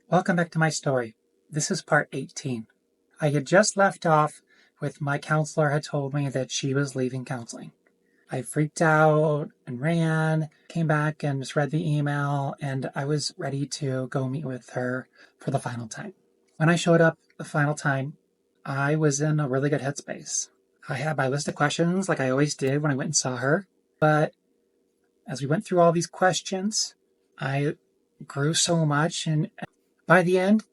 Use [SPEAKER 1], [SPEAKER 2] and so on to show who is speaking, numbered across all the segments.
[SPEAKER 1] Welcome back to my story. This is part 18. I had just left off with my counselor had told me that she was leaving counseling. I freaked out and ran, came back and just read the email, and I was ready to go meet with her for the final time. When I showed up the final time, I was in a really good headspace. I had my list of questions like I always did when I went and saw her, but as we went through all these questions, I grew so much, and by the end,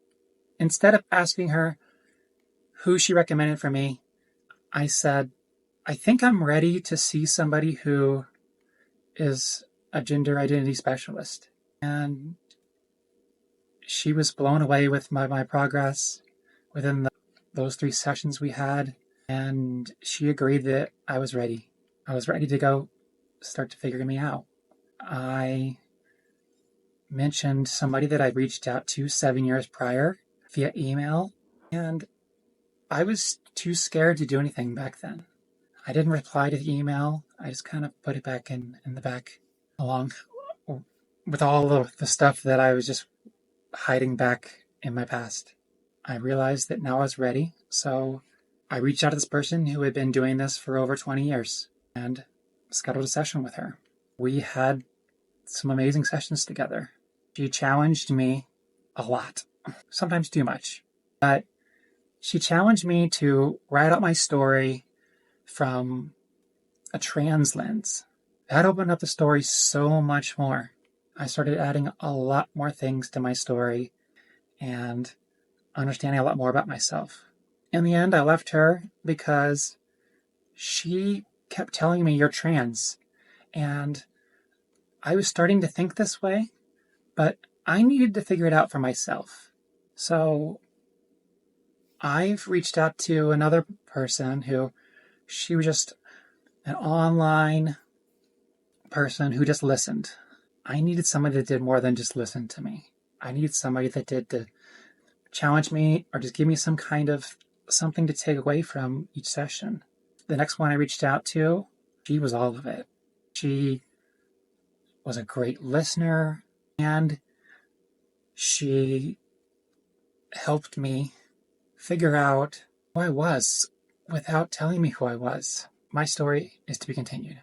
[SPEAKER 1] instead of asking her who she recommended for me, I said, I think I'm ready to see somebody who is a gender identity specialist. And she was blown away with my progress within those 3 sessions we had. And she agreed that I was ready. I was ready to go start to figure me out. I mentioned somebody that I reached out to 7 years prior via email, and I was too scared to do anything back then. I didn't reply to the email. I just kind of put it back in the back along with all of the stuff that I was just hiding back in my past. I realized that now I was ready, so I reached out to this person who had been doing this for over 20 years and scheduled a session with her. We had some amazing sessions together. She challenged me a lot, sometimes too much, but she challenged me to write out my story from a trans lens. That opened up the story so much more. I started adding a lot more things to my story and understanding a lot more about myself. In the end, I left her because she kept telling me, "You're trans." And I was starting to think this way, but I needed to figure it out for myself. So I've reached out to another person who she was just an online person who just listened. I needed somebody that did more than just listen to me. I needed somebody that did to challenge me or just give me some kind of something to take away from each session. The next one I reached out to, she was all of it. She was a great listener, and she helped me figure out who I was without telling me who I was. My story is to be continued.